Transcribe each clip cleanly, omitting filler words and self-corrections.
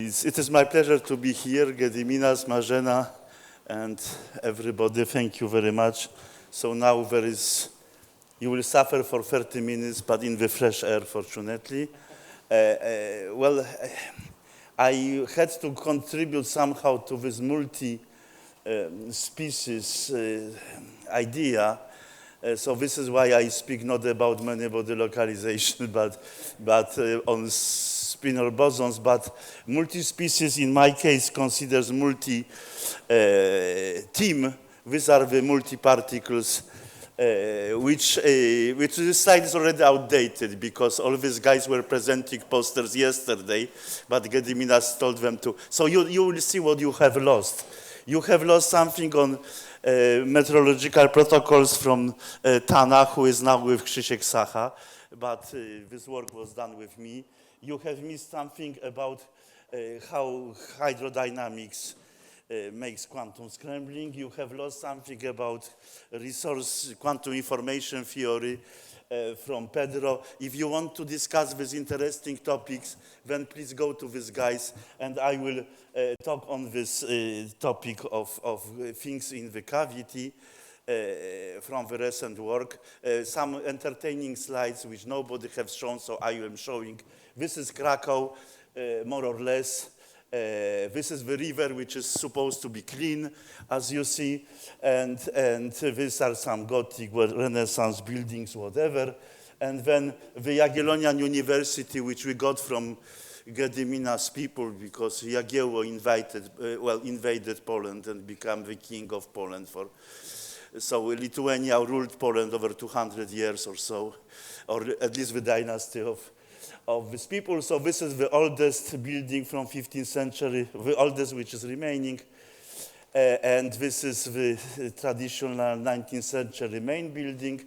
It is my pleasure to be here, Gediminas, Marzena, and everybody. Thank you very much. So now you will suffer for 30 minutes, but in the fresh air, fortunately. I had to contribute somehow to this multi-species idea. So this is why I speak not about many-body localization, but on Spinor bosons. But multi-species, in my case, considers multi-team. These are the multi-particles, which this slide is already outdated because all these guys were presenting posters yesterday, but Gediminas told them to. So you will see what you have lost. You have lost something on meteorological protocols from Tana, who is now with Krzysiek Sacha, but this work was done with me. You have missed something about how hydrodynamics makes quantum scrambling. You have lost something about resource quantum information theory from Pedro. If you want to discuss these interesting topics, then please go to these guys, and I will talk on this topic of things in the cavity from the recent work. Some entertaining slides which nobody has shown, so I am showing. This is Krakow, more or less. This is the river, which is supposed to be clean, as you see, and these are some Gothic Renaissance buildings, whatever. And then the Jagiellonian University, which we got from Gedimina's people, because Jagiełło invaded Poland and became the king of Poland. So Lithuania ruled Poland over 200 years or so, or at least the dynasty of these people. So this is the oldest building from 15th century, the oldest which is remaining. And this is the traditional 19th century main building.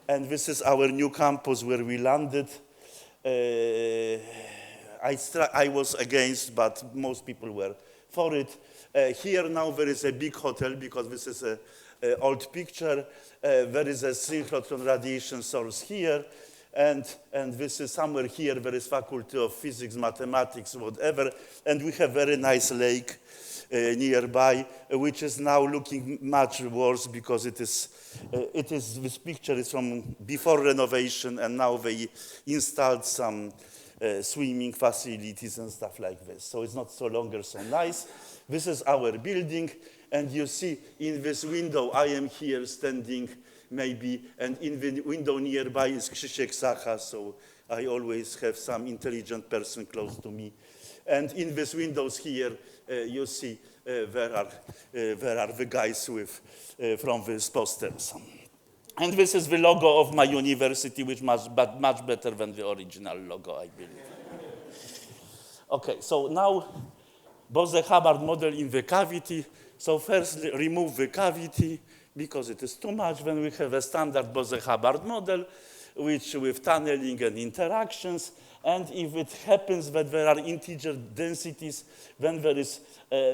And this is our new campus where we landed. I was against, but most people were for it. Here now there is a big hotel because this is an old picture. There is a synchrotron radiation source here. And this is somewhere here, there is Faculty of Physics, Mathematics, whatever, and we have very nice lake nearby, which is now looking much worse because this picture is from before renovation, and now they installed some swimming facilities and stuff like this. So it's not so longer so nice. This is our building, and you see in this window, I am here standing maybe, and in the window nearby is Krzysiek Sacha, so I always have some intelligent person close to me. And in these windows here, you see there are the guys from these posters. And this is the logo of my university, which much better than the original logo, I believe. Okay, so now Bose-Hubbard model in the cavity. So first remove the cavity, because it is too much. Then we have a standard Bose-Hubbard model, which with tunneling and interactions. And if it happens that there are integer densities, then there is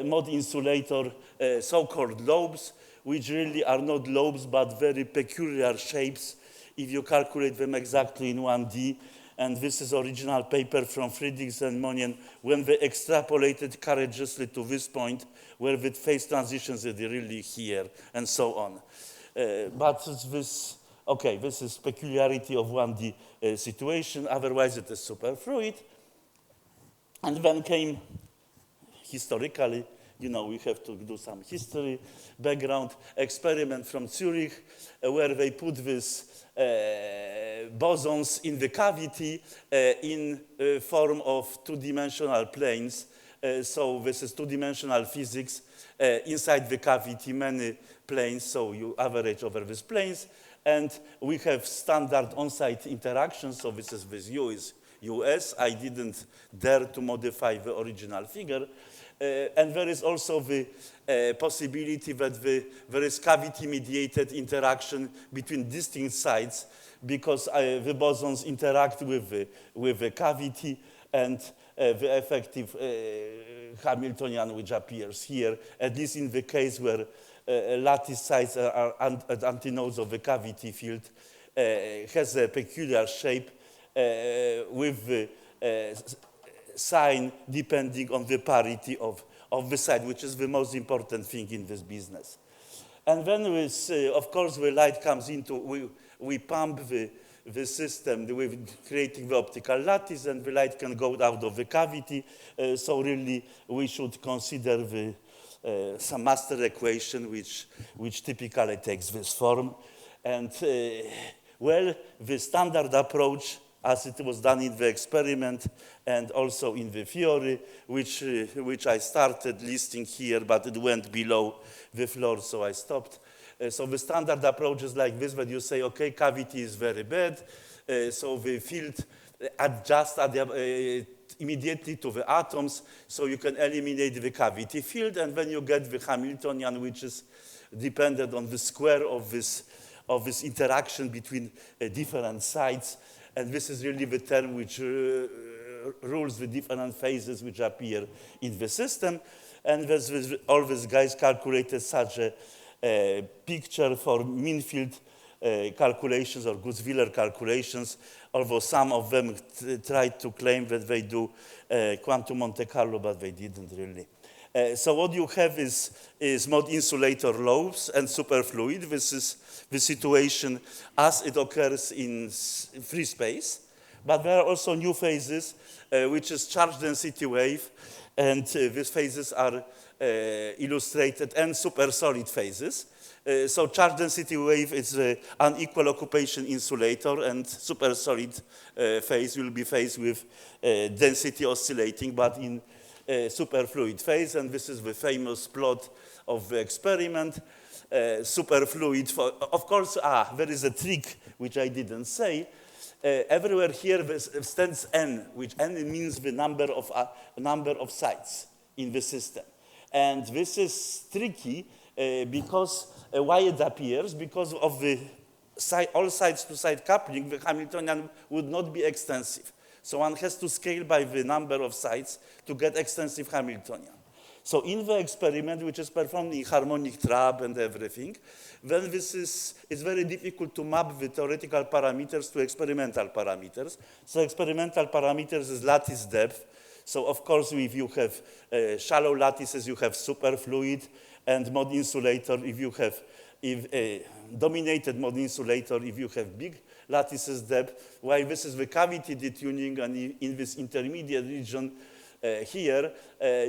mod insulator, so-called lobes, which really are not lobes, but very peculiar shapes if you calculate them exactly in 1D. And this is original paper from Friedrichs and Monien when they extrapolated courageously to this point where the phase transitions are really here and so on. But this is peculiarity of 1D situation. Otherwise, it is superfluid. And then came historically, we have to do some history background experiment from Zurich where they put this bosons in the cavity in form of two-dimensional planes. So this is two-dimensional physics. Inside the cavity, many planes, so you average over these planes. And we have standard on-site interactions. So this U is US. I didn't dare to modify the original figure. And there is also the possibility that there is cavity-mediated interaction between distinct sites because the bosons interact with the cavity, and the effective Hamiltonian, which appears here, at least in the case where lattice sites are at antinodes of the cavity field, has a peculiar shape with the sign depending on the parity of the side, which is the most important thing in this business. And then, of course, the light comes into, we pump the system with creating the optical lattice, and the light can go out of the cavity. So really, we should consider some master equation which typically takes this form. And well, the standard approach, as it was done in the experiment and also in the theory, which I started listing here, but it went below the floor, so I stopped. So the standard approach is like this, that you say, okay, cavity is very bad, so the field adjusts immediately to the atoms, so you can eliminate the cavity field, and then you get the Hamiltonian, which is dependent on the square of this interaction between different sides. And this is really the term which rules the different phases which appear in the system. And all these guys calculated such a picture for mean field calculations or Gutzwiller calculations, although some of them tried to claim that they do quantum Monte Carlo, but they didn't really. So what you have is mod insulator lobes and superfluid. This is the situation as it occurs in free space. But there are also new phases, which is charge density wave. And these phases are illustrated, and supersolid phases. So charge density wave is an unequal occupation insulator, and supersolid phase will be phase with density oscillating, but in superfluid phase, and this is the famous plot of the experiment. Superfluid, of course, there is a trick which I didn't say. Everywhere here stands n, which n means the number of sides in the system. And this is tricky because why it appears? Because of the all sides-to-side coupling, the Hamiltonian would not be extensive. So one has to scale by the number of sides to get extensive Hamiltonian. So in the experiment, which is performed in harmonic trap and everything, then it's very difficult to map the theoretical parameters to experimental parameters. So experimental parameters is lattice depth. So of course, if you have shallow lattices, you have superfluid, and mod insulator, if you have dominated mod insulator, if you have big lattices depth, while this is the cavity detuning, and in this intermediate region here,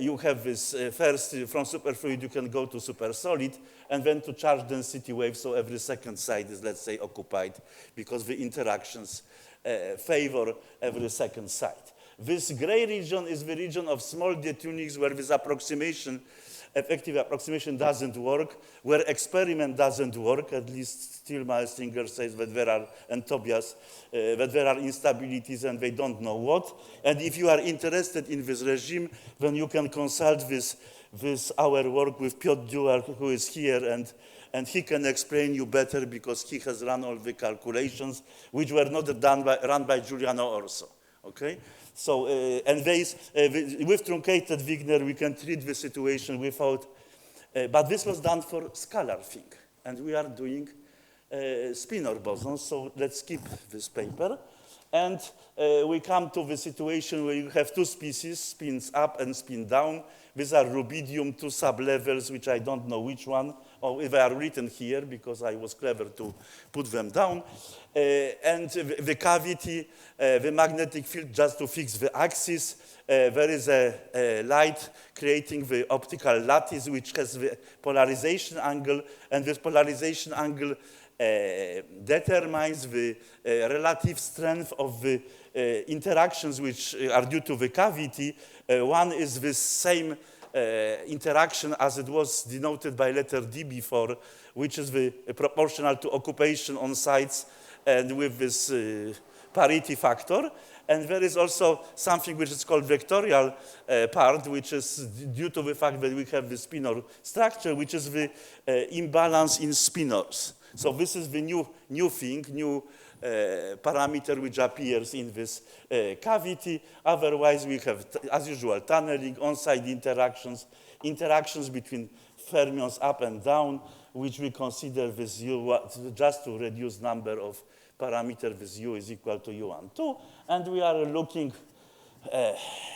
you have this first from superfluid you can go to supersolid, and then to charge density wave, so every second side is, let's say, occupied, because the interactions favor every second side. This gray region is the region of small detunings where this approximation, effective approximation doesn't work, where experiment doesn't work, at least still Stringer says that there are, and Tobias, that there are instabilities and they don't know what. And if you are interested in this regime, then you can consult our work with Piotr Duar, who is here, and he can explain you better because he has run all the calculations, which were not run by Giuliano Orso, okay? So, and with truncated Wigner, we can treat the situation without, but this was done for scalar thing, and we are doing Spinor bosons, so let's skip this paper. And we come to the situation where you have two species, spins up and spin down. These are rubidium, two sublevels, which I don't know which one, or if they are written here, because I was clever to put them down. And the cavity, the magnetic field, just to fix the axis. There is a light creating the optical lattice, which has the polarization angle, and this polarization angle determines the relative strength of the interactions which are due to the cavity. One is this same interaction as it was denoted by letter D before, which is the proportional to occupation on sides and with this parity factor. And there is also something which is called vectorial part, which is due to the fact that we have the spinor structure, which is the imbalance in spinors. So this is the new thing, new parameter which appears in this cavity. Otherwise, we have, as usual, tunneling, on-side interactions, interactions between fermions up and down, which we consider this U, just to reduce number of parameter, this U is equal to U12. And we are looking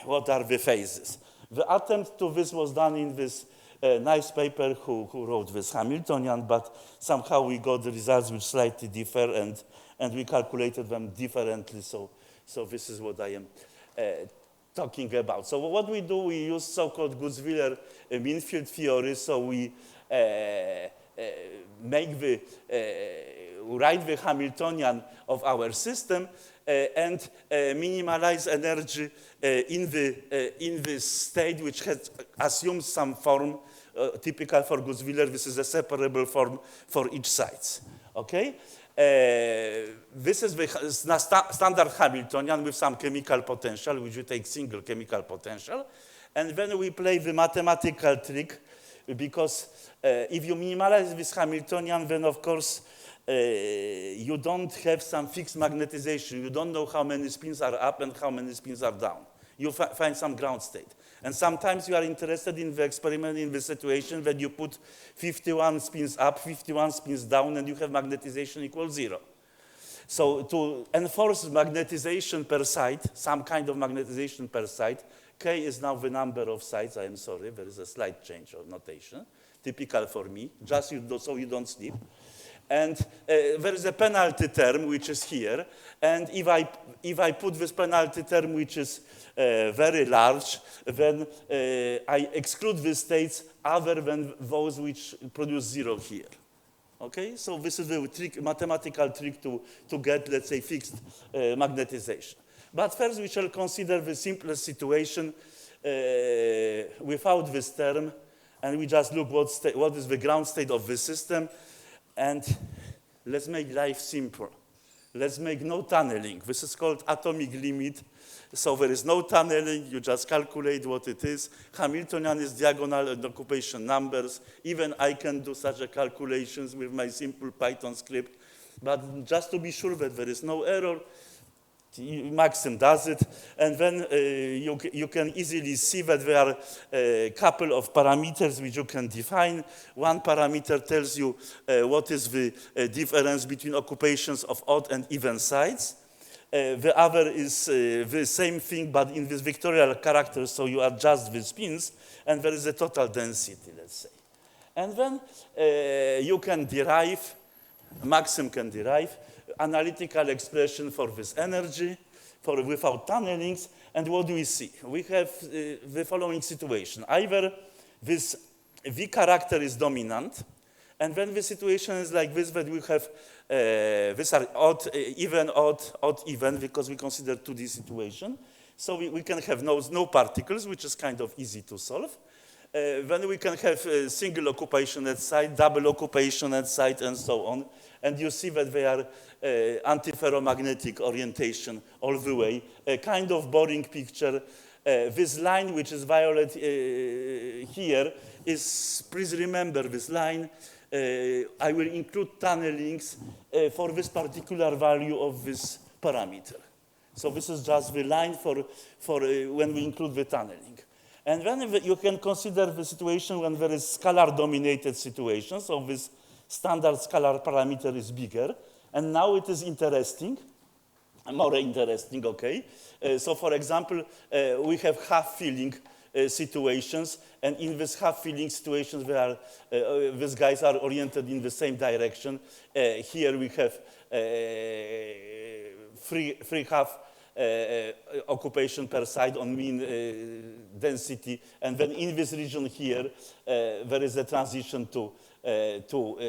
what are the phases. The attempt to this was done in this nice paper who wrote this Hamiltonian, but somehow we got the results which slightly differ, and we calculated them differently, so this is what I am talking about. So what we do, we use so-called Gutzwiller mean field theory, so we write the Hamiltonian of our system and minimize energy in the state which assumes some form typical for Gutzwiller. This is a separable form for each side. Okay? This is the standard Hamiltonian with some chemical potential, which we take single chemical potential. And then we play the mathematical trick, because if you minimize this Hamiltonian, then of course you don't have some fixed magnetization. You don't know how many spins are up and how many spins are down. You find some ground state. And sometimes you are interested in the experiment in the situation that you put 51 spins up, 51 spins down, and you have magnetization equals 0. So to enforce magnetization per site, some kind of magnetization per site, K is now the number of sites. I am sorry, there is a slight change of notation, typical for me, just so you don't sleep. And there is a penalty term, which is here. And if I put this penalty term, which is very large, then I exclude the states other than those which produce 0 here. Okay? So this is the trick, mathematical trick to get, let's say, fixed magnetization. But first, we shall consider the simplest situation without this term. And we just look what is the ground state of the system. And let's make life simple. Let's make no tunneling. This is called atomic limit. So there is no tunneling. You just calculate what it is. Hamiltonian is diagonal and occupation numbers. Even I can do such a calculations with my simple Python script. But just to be sure that there is no error, Maxim does it, and then you can easily see that there are a couple of parameters which you can define. One parameter tells you what is the difference between occupations of odd and even sides. The other is the same thing, but in this vectorial character, so you adjust the spins, and there is a total density, let's say. And then you can derive, Maxim can derive, analytical expression for this energy, without tunnelings, and what do we see? We have the following situation. Either this V character is dominant, and then the situation is like this, that we have, these are odd, even, because we consider 2D situation. So we can have no particles, which is kind of easy to solve. Then we can have a single occupation at site, double occupation at site, and so on. And you see that they are antiferromagnetic orientation all the way. A kind of boring picture. This line, which is violet here, is, please remember this line. I will include tunnelings for this particular value of this parameter. So this is just the line for when we include the tunneling. And then you can consider the situation when there is scalar-dominated situation. So this standard scalar parameter is bigger. And now it is interesting, more interesting, okay? So for example, we have half-filling situations. And in this half-filling situations, these guys are oriented in the same direction. Here we have free half occupation per side on mean density. And then in this region here, there is a transition to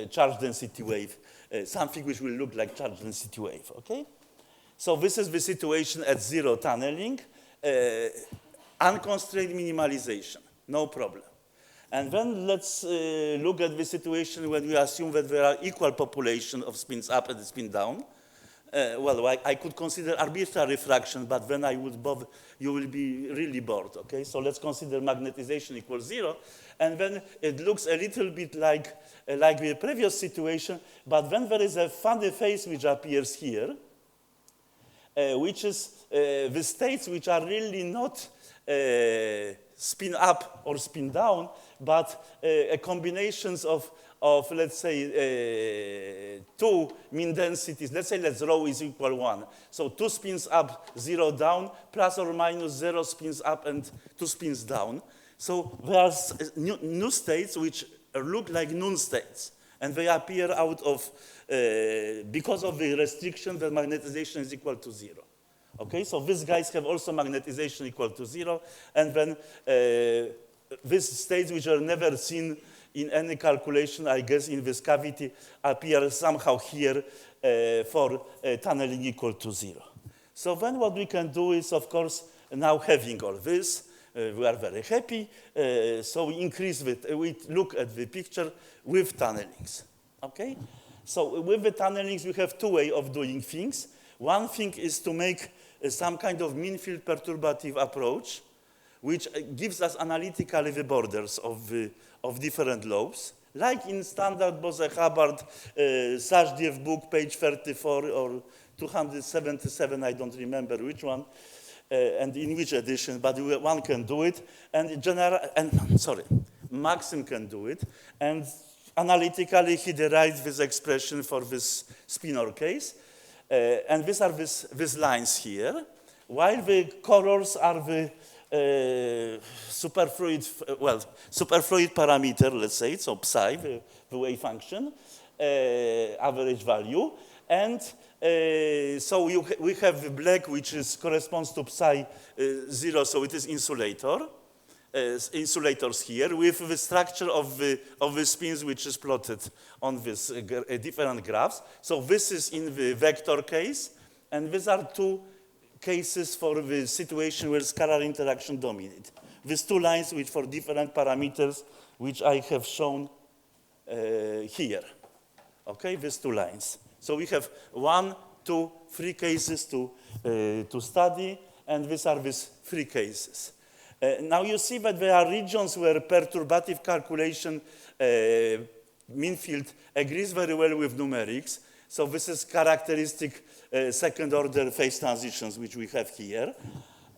charge density wave, something which will look like charge density wave, okay? So this is the situation at 0 tunneling, unconstrained minimalization, no problem. And then let's look at the situation when we assume that there are equal population of spins up and spin down. Well, I could consider arbitrary fraction, but then you will be really bored, okay? So let's consider magnetization equals 0, and then it looks a little bit like the previous situation, but then there is a funny phase which appears here, which is the states which are really not spin up or spin down, but combinations of let's say, two mean densities. Let's say rho is equal 1. So 2 spins up, 0 down, plus or minus 0 spins up and 2 spins down. So there are new states which look like null states. And they appear out of, because of the restriction that magnetization is equal to 0. Okay, so these guys have also magnetization equal to 0. And then these states which are never seen in any calculation, I guess, in this cavity, appear somehow here for tunneling equal to 0. So then what we can do is, of course, now having all this, we are very happy. So we increase we look at the picture with tunnelings. Okay? So with the tunnelings, we have two ways of doing things. One thing is to make some kind of mean field perturbative approach, which gives us analytically the borders of different lobes, like in standard Bose-Hubbard Sachdiev book, page 34 or 277, I don't remember which one, and in which edition, but one can do it, Maxim can do it, and analytically he derives this expression for this Spinor case, and these are these lines here, while the colors are the superfluid parameter, let's say, so psi, the wave function, average value, and so we have the black, which corresponds to psi 0, so it is insulators here, with the structure of the spins, which is plotted on this different graphs. So this is in the vector case, and these are two cases for the situation where scalar interaction dominate. These two lines, which for different parameters, which I have shown here. Okay, these two lines. So we have 1, 2, 3 cases to study, and these are these 3 cases. Now you see that there are regions where perturbative calculation mean field agrees very well with numerics. So this is characteristic second order phase transitions which we have here.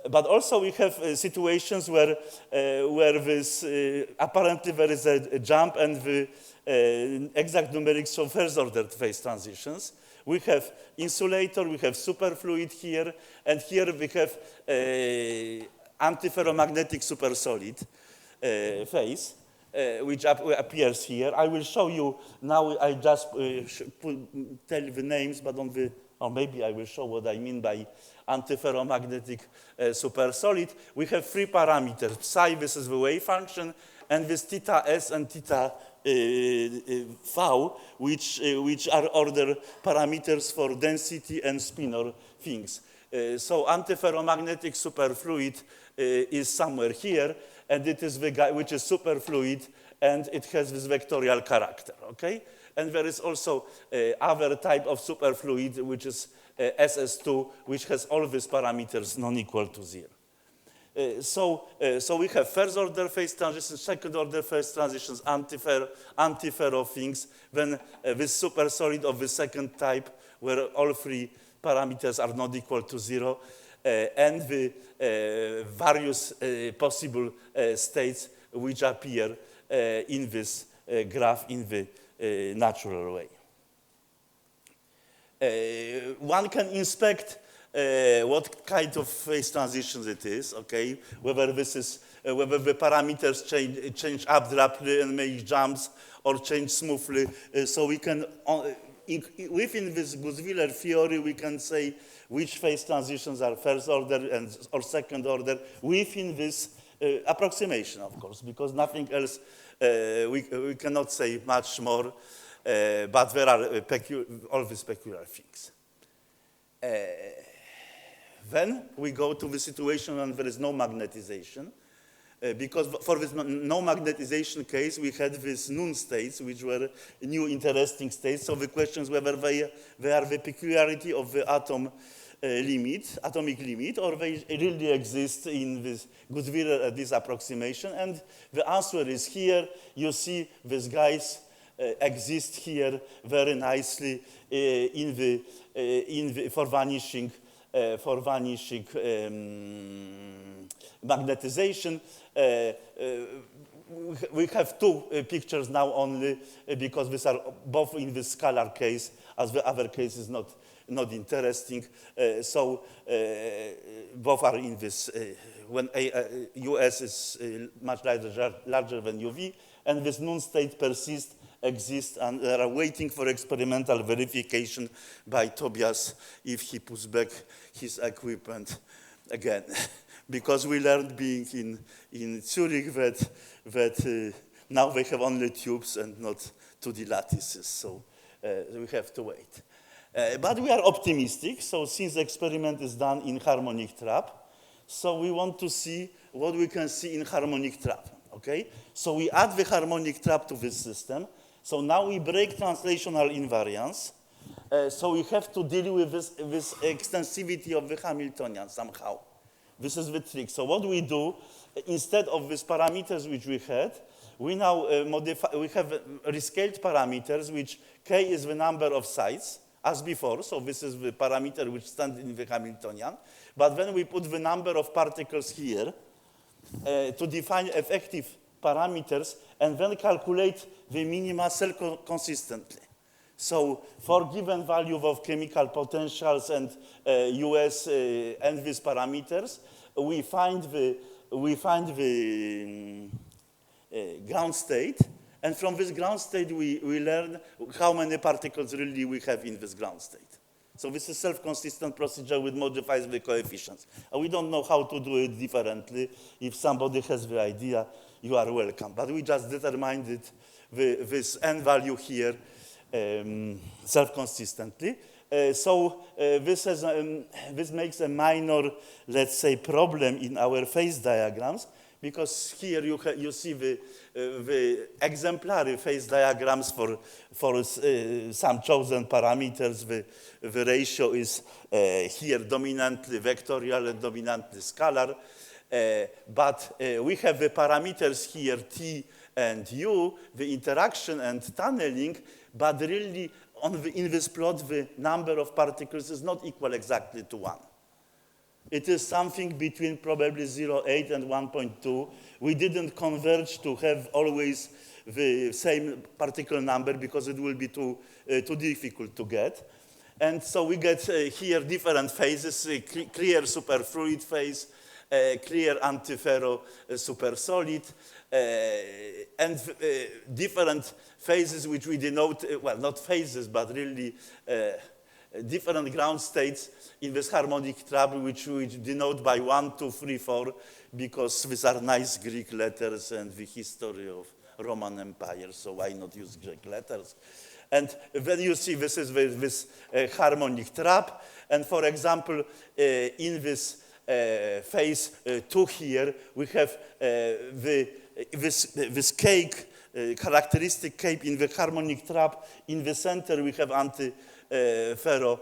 But also we have situations where this apparently there is a jump and the exact numerics show first order phase transitions. We have insulator, we have superfluid here, and here we have antiferromagnetic supersolid phase, which appears here. I will show you now. I just tell the names, but or maybe I will show what I mean by antiferromagnetic supersolid. We have 3 parameters. Psi, this is the wave function, and this theta s and theta v, which are order parameters for density and spinor things. So antiferromagnetic superfluid is somewhere here, and it is the guy which is superfluid, and it has this vectorial character, okay? And there is also other type of superfluid, which is SS2, which has all these parameters non-equal to 0. So we have first order phase transitions, second order phase transitions, antiferro things, then this supersolid of the second type, where all 3 parameters are not equal to 0, and the various possible states which appear in this graph in the natural way. One can inspect what kind of phase transitions it is, okay? Whether this is whether the parameters change abruptly and make jumps or change smoothly. So we can within this Gutzwiller theory, we can say which phase transitions are first order or second order within this approximation, of course, because nothing else, we cannot say much more, but there are all these peculiar things. Then we go to the situation when there is no magnetization, because for this no magnetization case, we had these nun states, which were new interesting states. So the question is whether they are the peculiarity of the atomic limit, or they really exist in this Gutzwiller this approximation. And the answer is here. You see these guys exist here very nicely for vanishing for vanishing magnetization. We have two pictures now only because these are both in the scalar case, as the other case is not interesting. So both are in this, when US is much larger than UV, and this null state persists, exists, and they are waiting for experimental verification by Tobias if he puts back his equipment again. Because we learned being in Zurich that now they have only tubes and not 2D lattices, so we have to wait. But we are optimistic, so since the experiment is done in harmonic trap, so we want to see what we can see in harmonic trap, okay? So we add the harmonic trap to this system, so now we break translational invariance, so we have to deal with this extensivity of the Hamiltonian somehow. This is the trick. So what we do, instead of these parameters which we had, we now we have rescaled parameters, which k is the number of sites, as before. So this is the parameter which stands in the Hamiltonian. But then we put the number of particles here to define effective parameters, and then calculate the minima self-consistently. So for given value of chemical potentials and US and these parameters, we find the ground state, and from this ground state we learn how many particles really we have in this ground state. So this is self-consistent procedure which modifies the coefficients. We don't know how to do it differently. If somebody has the idea, you are welcome. But we just determined it, this n value here, self-consistently. This makes a minor, let's say, problem in our phase diagrams, because here you see the exemplary phase diagrams for some chosen parameters. The ratio is here dominantly vectorial and dominantly scalar. But we have the parameters here, T and U, the interaction and tunneling, but really in this plot, the number of particles is not equal exactly to 1. It is something between probably 0.8 and 1.2. We didn't converge to have always the same particle number because it will be too difficult to get. And so we get here different phases, clear superfluid phase, clear antiferro supersolid, and different phases which we denote, well, not phases, but really different ground states in this harmonic trap, which we denote by 1, 2, 3, 4, because these are nice Greek letters and the history of Roman Empire, so why not use Greek letters? And then you see this is this harmonic trap, and for example, in this phase 2 here, we have this cake, characteristic cape in the harmonic trap. In the center, we have anti-ferro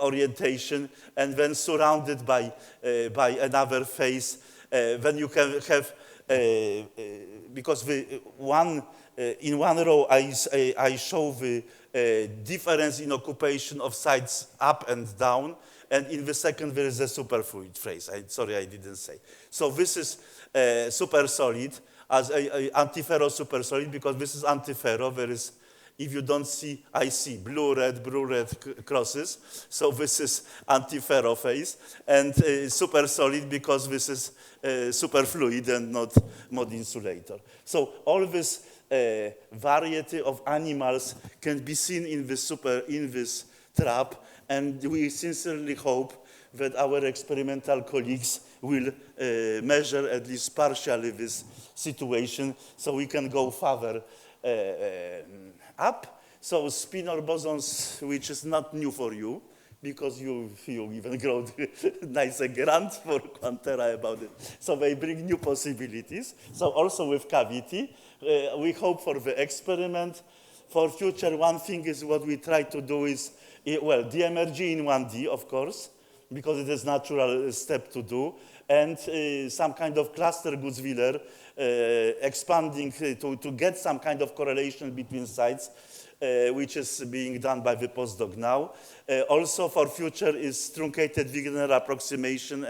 orientation, and then surrounded by another phase. Then you can have, because in one row I show the difference in occupation of sides up and down, and in the second there is a superfluid phase. Sorry, I didn't say. So this is super solid as a antiferro super solid, because this is antiferro. There is, if you don't see, I see blue-red crosses. So this is antiferro phase, and super solid because this is superfluid and not mod insulator. So all this variety of animals can be seen in this trap, and we sincerely hope that our experimental colleagues will measure at least partially this situation, so we can go further up. So Spinor bosons, which is not new for you, because you even wrote nice grant for Quantera about it. So they bring new possibilities. So also with cavity, we hope for the experiment. For future, one thing is what we try to do is, well, DMRG in 1D, of course, because it is a natural step to do. and some kind of cluster Gutzwiller expanding to get some kind of correlation between sites, which is being done by the postdoc now. Also for future is truncated Wigner approximation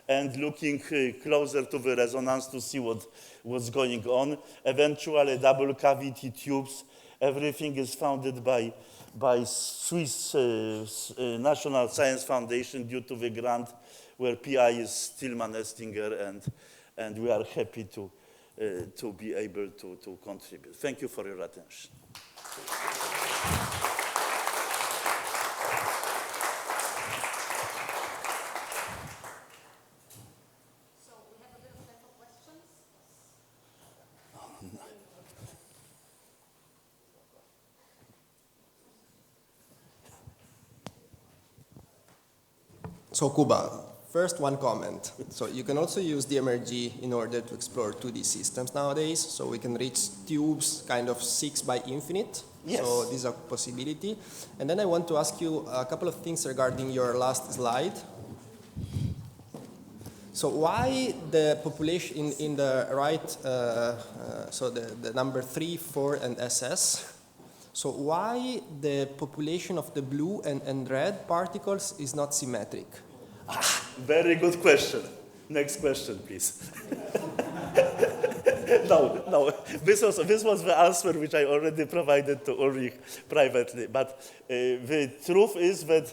and looking closer to the resonance to see what's going on. Eventually double cavity tubes. Everything is founded by Swiss National Science Foundation due to the grant where PI is Tillman Estinger, and we are happy to be able to contribute. Thank you for your attention. So Kuba, first one comment. So you can also use DMRG in order to explore 2D systems nowadays. So we can reach tubes kind of 6 by infinite. Yes. So this is a possibility. And then I want to ask you a couple of things regarding your last slide. So why the population in the right, so the number 3, 4, and SS, so why the population of the blue and red particles is not symmetric? Very good question. Next question, please. No. This was the answer which I already provided to Ulrich privately. But the truth is that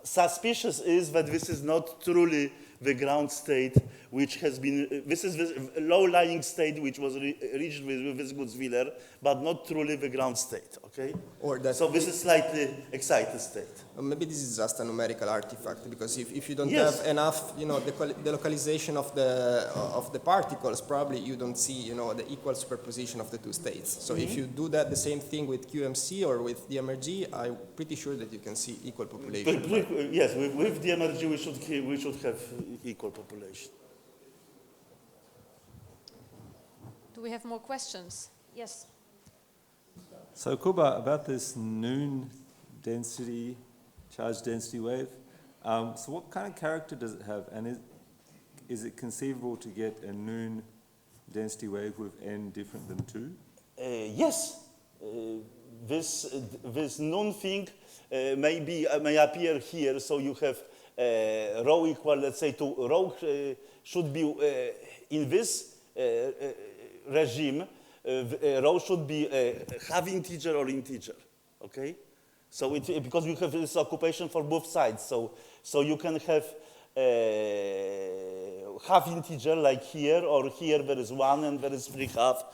suspicious is that this is not truly the ground state which has been, this is the low-lying state which was reached with this Gutzwiller, but not truly the ground state, okay? Or that so this is slightly excited state. Maybe this is just a numerical artifact, because if you don't Yes. have enough, the localization of the particles, probably you don't see, the equal superposition of the two states. So if you do that, the same thing with QMC or with DMRG, I'm pretty sure that you can see equal population. Yes, with DMRG we should have equal population. Do we have more questions? Yes. So Kuba, about this noon density, charge density wave, so what kind of character does it have? And is it conceivable to get a noon density wave with n different than 2? Yes. This noon thing may appear here, so you have rho equal, let's say, to rho should be in this regime, rho should be half integer or integer, okay? So because you have this occupation for both sides, so you can have half integer like here, or here there is 1 and there is 3 half.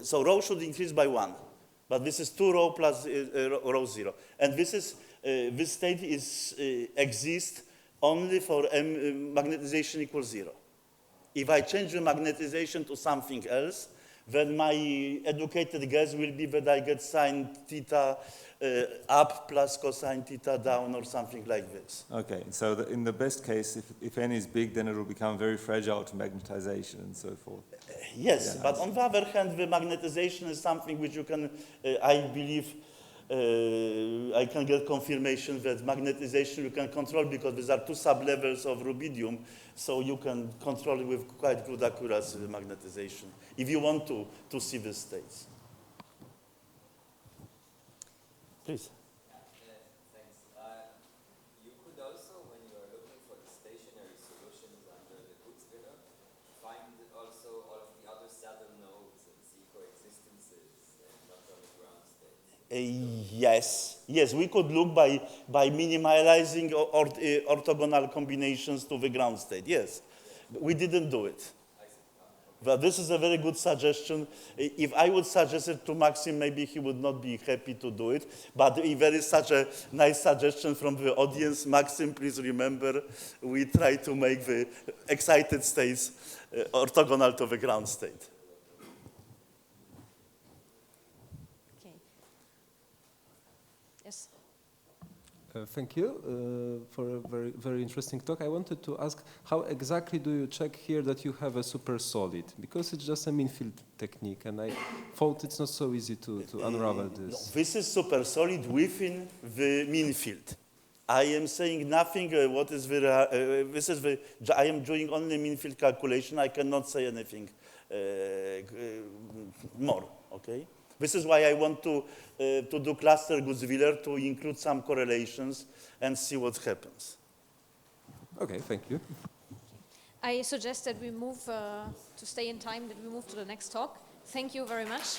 So rho should increase by 1, but this is 2 rho plus rho 0, and this state exists only for magnetization equals 0. If I change the magnetization to something else, then my educated guess will be that I get sine theta up plus cosine theta down or something like this. Okay, so in the best case, if n is big, then it will become very fragile to magnetization and so forth. Yes, Yeah, but on the other hand, the magnetization is something which you can, I believe, I can get confirmation that magnetization you can control because these are 2 sublevels of rubidium, so you can control with quite good accuracy the magnetization if you want to see the states. Please. Thanks. You could also, when you are looking for the stationary solutions under the Gutzwiller, find also all of the other saddle nodes and see coexistences and not only ground states. Yes, we could look by minimalizing orthogonal combinations to the ground state, yes. We didn't do it. But this is a very good suggestion. If I would suggest it to Maxim, maybe he would not be happy to do it. But if there is such a nice suggestion from the audience, Maxim, please remember, we try to make the excited states orthogonal to the ground state. Okay. Yes. Thank you for a very, very interesting talk. I wanted to ask, how exactly do you check here that you have a super solid? Because it's just a mean field technique, and I thought it's not so easy to unravel this. No, this is super solid within the mean field. I am saying nothing. What is this is I am doing only mean field calculation. I cannot say anything more. Okay. This is why I want to do cluster Gutzwiller to include some correlations and see what happens. Okay, thank you. I suggest that we move, to stay in time, that we move to the next talk. Thank you very much.